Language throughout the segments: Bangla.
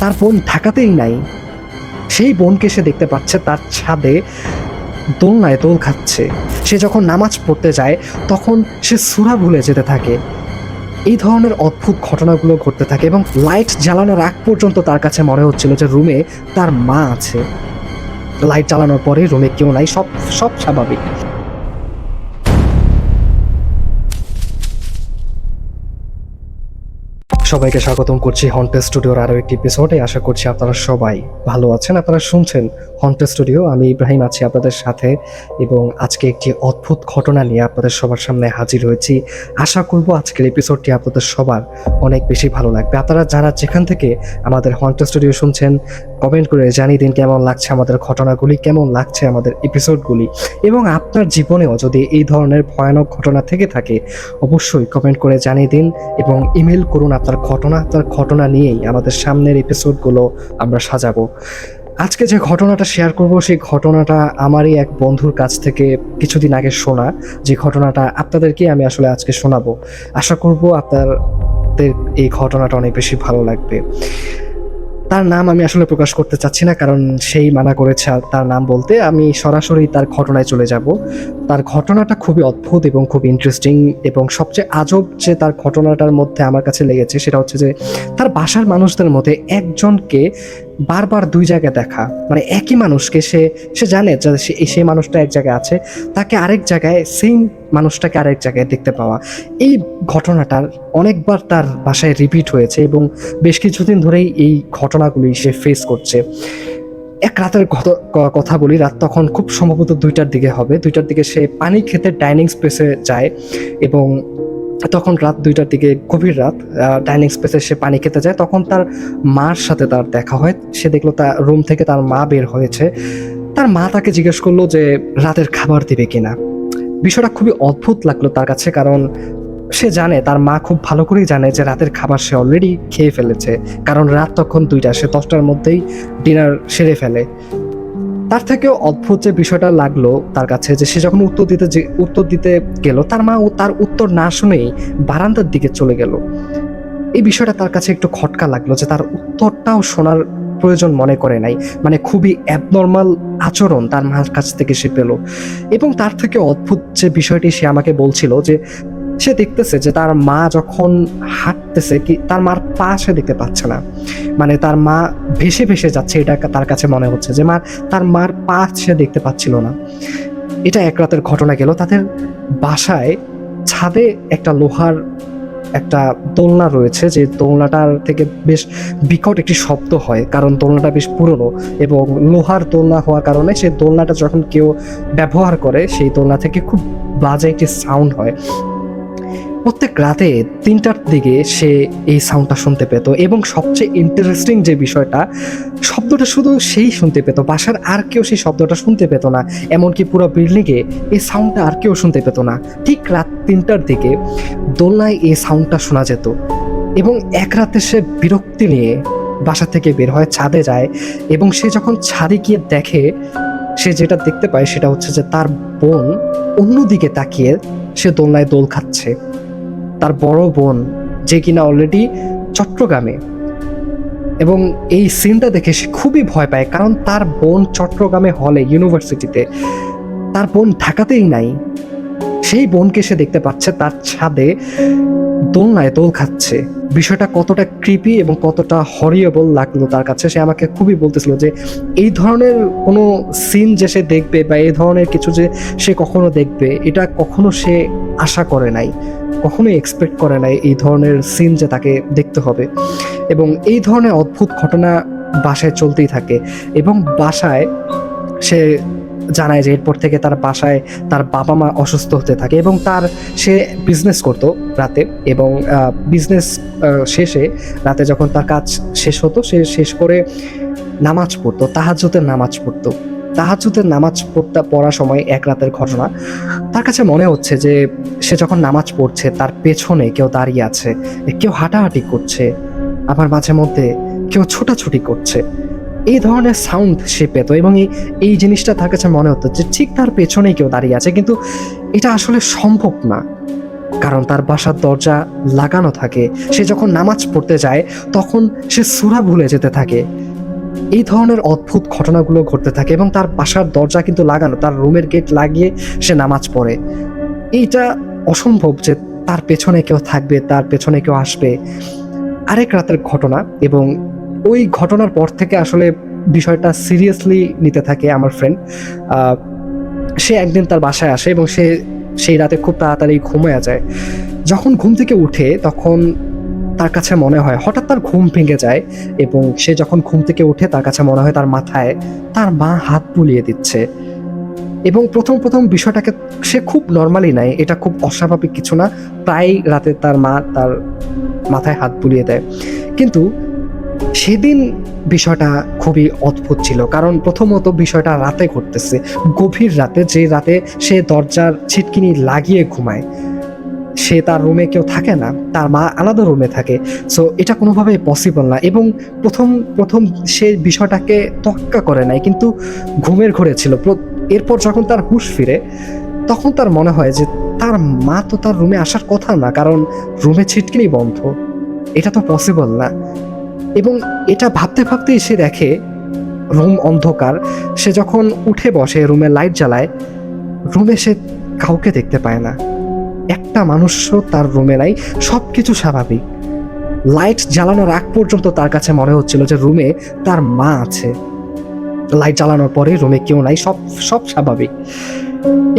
তার বোন ঢাকাতেই নাই, সেই বোনকে সে দেখতে পাচ্ছে তার ছাদে দোলনায় দোল খাচ্ছে। সে যখন নামাজ পড়তে যায় তখন সে সূরা ভুলে যেতে থাকে। এই ধরনের অদ্ভুত ঘটনাগুলো ঘটতে থাকে এবং লাইট জ্বালানোর আগ পর্যন্ত তার কাছে মনে হচ্ছিল যে রুমে তার মা আছে। লাইট জ্বালানোর পরে রুমে কেউ নাই, সব সব স্বাভাবিক। সবাইকে স্বাগতম করছি হন্টেড স্টুডিওর আরও একটি এপিসোডে। আশা করছি আপনারা সবাই ভালো আছেন। আপনারা শুনছেন হন্টেড স্টুডিও, আমি ইব্রাহিম আছি আপনাদের সাথে এবং আজকে একটি অদ্ভুত ঘটনা নিয়ে আপনাদের সবার সামনে হাজির হয়েছি। আশা করব আজকের এপিসোডটি আপনাদের সবার অনেক বেশি ভালো লাগবে। আপনারা যারা যেখান থেকে আমাদের হন্টেড স্টুডিও শুনছেন কমেন্ট করে জানিয়ে দিন কেমন লাগছে আমাদের ঘটনাগুলি, কেমন লাগছে আমাদের এপিসোডগুলি, এবং আপনার জীবনেও যদি এই ধরনের ভয়ানক ঘটনা থেকে থাকে অবশ্যই কমেন্ট করে জানিয়ে দিন এবং ইমেল করুন আপনার ঘটনা নিয়েই আমাদের সামনের এপিসোডগুলো আমরা সাজাবো। আজকে যে ঘটনাটা শেয়ার করব সেই ঘটনাটা আমারই এক বন্ধুর কাছ থেকে কিছুদিন আগে শোনা, যে ঘটনাটা আপনাদেরকে আমি আসলে আজকে শোনাবো। আশা করব আপনাদের এই ঘটনাটা অনেক বেশি ভালো লাগবে। তার নাম আমি আসলে প্রকাশ করতে চাচ্ছি না, কারণ সেই মানা করেছে তার নাম বলতে। আমি সরাসরি তার ঘটনায় চলে যাব। তার ঘটনাটা খুবই অদ্ভুত এবং খুব ইন্টারেস্টিং, এবং সবচেয়ে আজব যে তার ঘটনাটার মধ্যে আমার কাছে লেগেছে সেটা হচ্ছে যে তার বাসার মানুষদের মধ্যে একজনকে বারবার দুই জায়গায় দেখা, মানে একই মানুষকে সে জানে যে সেই মানুষটা এক জায়গায় আছে, তাকে আরেক জায়গায়, সেম মানুষটাকে আরেক জায়গায় দেখতে পাওয়া। এই ঘটনাটার অনেকবার তার বাসায় রিপিট হয়েছে এবং বেশ কিছুদিন ধরেই এই ঘটনাগুলি সে ফেস করছে। এক রাতের কথা বলি, রাত তখন খুব সম্ভবত 2টার দিকে হবে। 2টার দিকে সে পানি খেতে ডাইনিং স্পেসে যায় এবং তখন রাত 2টার দিকে, গভীর রাত, ডাইনিং স্পেসে সে পানি খেতে যায়। তখন তার মার সাথে তার দেখা হয়। সে দেখলো তার রুম থেকে তার মা বের হয়েছে। তার মা তাকে জিজ্ঞেস করলো যে রাতের খাবার দিবে কিনা। বিষয়টা খুবই অদ্ভুত লাগলো তার কাছে, কারণ সে জানে, তার মা খুব ভালো করেই জানে যে রাতের খাবার সে অলরেডি খেয়ে ফেলেছে, কারণ রাত তখন 2টা, সে 10টার মধ্যেই ডিনার সেরে ফেলে। তার থেকেও অদ্ভুত যে বিষয়টা লাগলো তার কাছে, যে সে যখন উত্তর দিতে গেল, তার মা তার উত্তর না শুনেই বারান্দার দিকে চলে গেল। এই বিষয়টা তার কাছে একটু খটকা লাগলো, যে তার উত্তরটাও শোনার প্রয়োজন মনে করে নাই। মানে খুবই অ্যাবনর্মাল আচরণ তার মার কাছ থেকে সে পেল। এবং তার থেকে অদ্ভুত যে বিষয়টি সে আমাকে বলছিল, যে সে দেখতেছে যে তার মা যখন হাঁটতেছে, কি তার মার পা সে দেখতে পাচ্ছে না, মানে তার মা ভেসে ভেসে যাচ্ছে, এটা তার কাছে মনে হচ্ছে যে তার মার পা সে দেখতে পাচ্ছিল না। এটা এক রাতের ঘটনা গেল। তাদের বাসায় ছাদে একটা লোহার একটা দোলনা রয়েছে, যে দোলনাটার থেকে বেশ বিকট একটি শব্দ হয়, কারণ দোলনাটা বেশ পুরনো এবং লোহার দোলনা হওয়ার কারণে সেই দোলনাটা যখন কেউ ব্যবহার করে সেই দোলনা থেকে খুব বাজে একটি সাউন্ড হয়। প্রত্যেক রাতে 3টার দিকে সে এই সাউন্ডটা শুনতে পেত, এবং সবচেয়ে ইন্টারেস্টিং যে বিষয়টা, শব্দটা শুধু সেই শুনতে পেত, বাসার আর কেউ সেই শব্দটা শুনতে পেত না। এমনকি পুরো বিল্ডিংয়ে এই সাউন্ডটা আর কেউ শুনতে পেত না। ঠিক রাত 3টার দিকে দোলনায় এই সাউন্ডটা শোনা যেত, এবং এক রাতে সে বিরক্তি নিয়ে বাসা থেকে বের হয়, ছাদে যায়, এবং সে যখন ছাদে গিয়ে দেখে, সে যেটা দেখতে পায় সেটা হচ্ছে যে তার বোন অন্যদিকে তাকিয়ে সে দোলনায় দোল খাচ্ছে। তার বড় বোন, যে কিনা অলরেডি চট্টগ্রামে, এবং এই সিনটা দেখে সে খুবই ভয় পায়, কারণ তার বোন চট্টগ্রামে হলে, ইউনিভার্সিটিতে, তার বোন ঢাকাতেই নাই। সেই বোনকে সে দেখতে পাচ্ছে তার ছাদে দোলনায় দোল খাচ্ছে। বিষয়টা কতটা ক্রিপি এবং কতটা হরিয়েবল লাগলো তার কাছে, সে আমাকে খুবই বলতেছিল যে এই ধরনের কোনো সিন যে সে দেখবে বা এই ধরনের কিছু যে সে কখনো দেখবে, এটা কখনো সে আশা করে নাই, কখনোই এক্সপেক্ট করে নাই এই ধরনের সিন যে তাকে দেখতে হবে। এবং এই ধরনের অদ্ভুত ঘটনা বাসায় চলতেই থাকে, এবং বাসায় সে জানায় যে এরপর থেকে তার বাসায় তার বাবা মা অসুস্থ হতে থাকে, এবং সে বিজনেস করতো রাতে, এবং বিজনেস শেষে রাতে যখন তার কাজ শেষ হতো, সে শেষ করে নামাজ পড়তো, তাহাজ্জুদের নামাজ পড়ার সময় এক রাতের ঘটনা। তার কাছে মনে হচ্ছে যে সে যখন নামাজ পড়ছে তার পেছনে কেউ দাঁড়িয়ে আছে, কেউ হাঁটাহাঁটি করছে, আবার মাঝে মধ্যে কেউ ছোটাছুটি করছে। এই ধরনের সাউন্ড সে পেত, এবং এই জিনিসটা তার কাছে মনে হতো যে ঠিক তার পেছনেই কেউ দাঁড়িয়ে আছে, কিন্তু এটা আসলে সম্ভব না। কারণ তার বাসার দরজা লাগানো থাকে। সে যখন নামাজ পড়তে যায় তখন সে সূরা ভুলে যেতে থাকে। এই ধরনের অদ্ভুত ঘটনাগুলো ঘটতে থাকে এবং তার বাসার দরজা কিন্তু লাগানো, তার রুমের গেট লাগিয়ে সে নামাজ পড়ে। এইটা অসম্ভব যে তার পেছনে কেউ থাকবে, তার পেছনে কেউ আসবে। আরেক রাতের ঘটনা, এবং ওই ঘটনার পর থেকে আসলে বিষয়টা সিরিয়াসলি নিতে থাকে আমার ফ্রেন্ড। সে একদিন তার বাসায় আসে এবং সে সেই রাতে খুব তাড়াতাড়ি ঘুমিয়ে যায়। যখন ঘুম থেকে উঠে তখন তার কাছে মনে হয়, হঠাৎ তার ঘুম ভেঙে যায় এবং সে যখন ঘুম থেকে উঠে তার কাছে মনে হয় তার মাথায় তার মা হাত বুলিয়ে দিচ্ছে। এবং প্রথম বিষয়টাকে সে খুব নর্মালি নেয়, এটা খুব অস্বাভাবিক কিছু না, প্রায় রাতে তার মা তার মাথায় হাত বুলিয়ে দেয়। কিন্তু সেদিন বিষয়টা খুবই অদ্ভুত ছিল, কারণ প্রথমত বিষয়টা রাতে ঘটতেছে, গভীর রাতে, যে রাতে সে দরজার ছিটকিনি লাগিয়ে ঘুমায়। সে তার রুমে কেউ থাকে না, তার মা আলাদা রুমে থাকে। সো এটা কোনোভাবেই পসিবল না। এবং প্রথম সে বিষয়টাকে তোয়াক্কা করে নাই, কিন্তু ঘুমের ঘোরে ছিল। এরপর যখন তার হুঁশ ফিরে তখন তার মনে হয় যে তার মা তো তার রুমে আসার কথা না, কারণ রুমে ছিটকিনি বন্ধ, এটা তো পসিবল না। এবং এটা ভাবতে ভাবতেই সে দেখে রুম অন্ধকার। সে যখন উঠে বসে, রুমে লাইট জ্বালায়, রুমে সে কাউকে দেখতে পায় না, একটা মানুষও তার রুমে নাই, সবকিছু স্বাভাবিক। লাইট জ্বালানোর আগ পর্যন্ত তার কাছে মনে হচ্ছিল যে রুমে তার মা আছে। লাইট জ্বালানোর পরে রুমে কেউ নাই, সব সব স্বাভাবিক।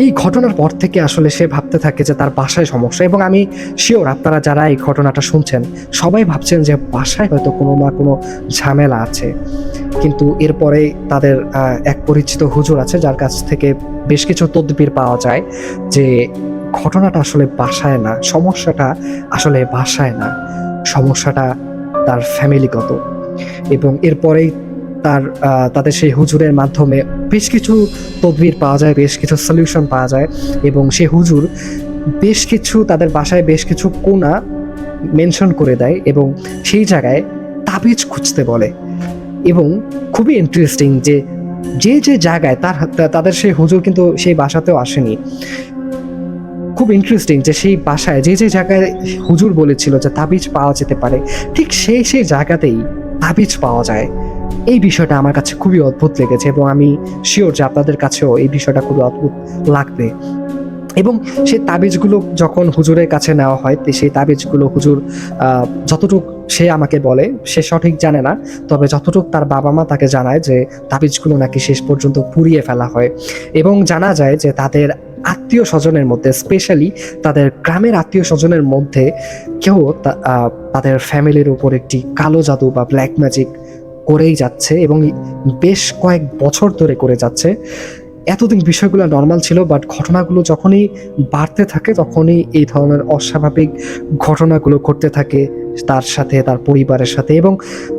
এই ঘটনার পর থেকে আসলে সে ভাবতে থাকে যে তার বাসায় সমস্যা। এবং আমি শিওর আপনারা যারা এই ঘটনাটা শুনছেন সবাই ভাবছেন যে বাসায় হয়তো কোনো না কোনো ঝামেলা আছে। কিন্তু এরপরে তাদের এক পরিচিত হুজুর আছে যার কাছ থেকে বেশ কিছু তদবির পাওয়া যায় যে ঘটনাটা আসলে বাসায় না, সমস্যাটা আসলে বাসায় না, সমস্যাটা তার ফ্যামিলিগত। এবং এরপরেই তাদের সেই হুজুরের মাধ্যমে বেশ কিছু তদবির পাওয়া যায়, বেশ কিছু সলিউশন পাওয়া যায়। এবং সে হুজুর বেশ কিছু তাদের বাসায় বেশ কিছু কোণা মেনশন করে দেয় এবং সেই জায়গায় তাবিজ খুঁজতে বলে। এবং খুবই ইন্টারেস্টিং যে যে জায়গায় তাদের সেই হুজুর কিন্তু সেই বাসাতেও আসেনি। খুব ইন্টারেস্টিং যে সেই বাসায় যে জায়গায় হুজুর বলেছিল যে তাবিজ পাওয়া যেতে পারে, ঠিক সেই জায়গাতেই তাবিজ পাওয়া যায়। এই বিষয়টা আমার কাছে খুবই অদ্ভুত লেগেছে এবং আমি শিওর যে আপনাদের কাছেও এই বিষয়টা খুবই অদ্ভুত লাগবে। এবং সেই তাবিজগুলো যখন হুজুরের কাছে নেওয়া হয়, সেই তাবিজগুলো হুজুর যতটুকু সে আমাকে বলে, সে সঠিক জানে না, তবে যতটুকু তার বাবা মা তাকে জানায় যে তাবিজগুলো নাকি শেষ পর্যন্ত পুড়িয়ে ফেলা হয়। এবং জানা যায় যে তাদের আত্মীয় স্বজনের মধ্যে, স্পেশালি তাদের গ্রামের আত্মীয় স্বজনের মধ্যে কেউ তাদের ফ্যামিলির উপর একটি কালো জাদু বা ব্ল্যাক ম্যাজিক করেই যাচ্ছে এবং বেশ কয়েক বছর ধরে করে যাচ্ছে। এতদিন বিষয়গুলো নর্মাল ছিল, বাট ঘটনাগুলো যখনই বাড়তে থাকে তখনই এই ধরনের অস্বাভাবিক ঘটনাগুলো ঘটতে থাকে তার সাথে, তার পরিবারের সাথে। এবং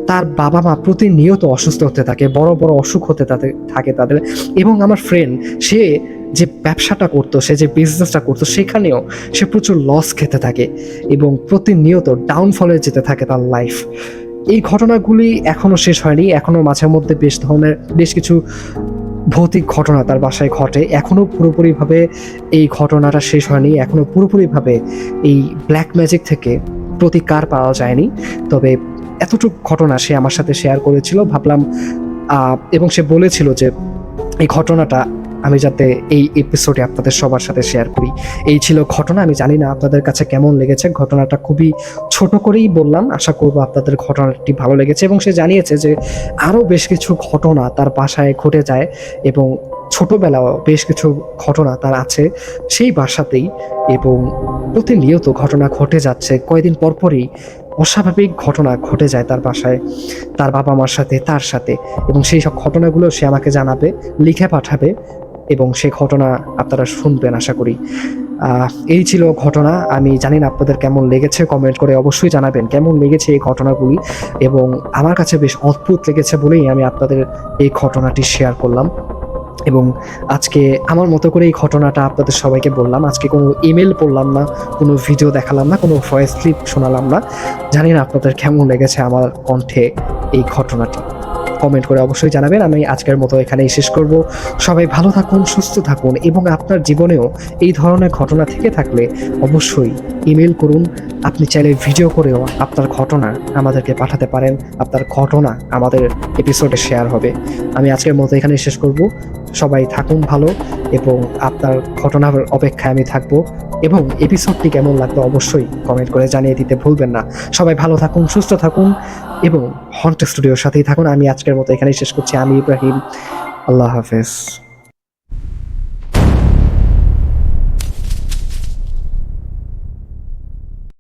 তার বাবা মা প্রতিনিয়ত অসুস্থ হতে থাকে, বড় বড় অসুখ হতে থাকে তাদের। এবং আমার ফ্রেন্ড, সে যে ব্যবসাটা করতো, সে যে বিজনেসটা করতো, সেখানেও সে প্রচুর লস খেতে থাকে এবং প্রতিনিয়ত ডাউনফলে যেতে থাকে তার লাইফ। এই ঘটনাগুলি এখনো শেষ হয়নি, এখনো মাঝে মধ্যে বেশ কিছু ভৌতিক ঘটনা তার বাসায় ঘটে। এখনো পুরোপুরিভাবে এই ঘটনাটা শেষ হয়নি, এখনো পুরোপুরিভাবে এই ব্ল্যাক ম্যাজিক থেকে প্রতিকার পাওয়া যায়নি। তবে এতটুকু ঘটনা সে আমার সাথে শেয়ার করেছিল, ভাবলাম এবং সে বলেছিল যে এই ঘটনাটা আমি যাতে এই এপিসোডে আপনাদের সবার সাথে শেয়ার করি। এই ছিল ঘটনা। আমি জানি না আপনাদের কাছে কেমন লেগেছে, ঘটনাটা খুবই ছোট করেই বললাম, আশা করবো আপনাদের ঘটনাটি ভালো লেগেছে। এবং সে জানিয়েছে যে আরও বেশ কিছু ঘটনা তার বাসায় ঘটে যায় এবং ছোটবেলাও বেশ কিছু ঘটনা তার আছে সেই বাসাতেই, এবং প্রতিনিয়ত ঘটনা ঘটে যাচ্ছে। কয়েকদিন পরপরই অস্বাভাবিক ঘটনা ঘটে যায় তার বাসায়, তার বাবা মার সাথে, তার সাথে। এবং সেই সব ঘটনাগুলো সে আমাকে জানাবে, লিখে পাঠাবে, এবং সেই ঘটনা আপনারা শুনবেন আশা করি। এই ছিল ঘটনা। আমি জানি না আপনাদের কেমন লেগেছে, কমেন্ট করে অবশ্যই জানাবেন কেমন লেগেছে এই ঘটনাগুলি। এবং আমার কাছে বেশ অদ্ভুত লেগেছে বলেই আমি আপনাদের এই ঘটনাটি শেয়ার করলাম। এবং আজকে আমার মতো করে এই ঘটনাটা আপনাদের সবাইকে বললাম। আজকে কোনো ইমেল পড়লাম না, কোনো ভিডিও দেখালাম না, কোনো ভয়েস ক্লিপ শোনালাম না। জানি না আপনাদের কেমন লেগেছে আমার কণ্ঠে এই ঘটনাটি। কমেন্ট করে অবশ্যই জানাবেন। আমি আজকের মতো এখানেই শেষ করব। সবাই ভালো থাকুন, সুস্থ থাকুন এবং আপনার জীবনেও এই ধরনের ঘটনা থেকে থাকলে অবশ্যই ইমেল করুন। আপনি চাইলে ভিডিও করেও আপনার ঘটনা আমাদেরকে পাঠাতে পারেন। আপনার ঘটনা আমাদের এপিসোডে শেয়ার হবে। আমি আজকের মতো এখানেই শেষ করব। সবাই থাকুন ভালো এবং আপনার ঘটনার অপেক্ষায় আমি থাকবো এবং এপিসোডটি কেমন লাগলো অবশ্যই কমেন্ট করে জানিয়ে দিতে ভুলবেন না। সবাই ভালো থাকুন, সুস্থ থাকুন এবং হন্ট স্টুডিওর সাথেই থাকুন। আমি আজকের মতো এখানেই শেষ করছি। আমি ইব্রাহিম। আল্লাহ হাফেজ।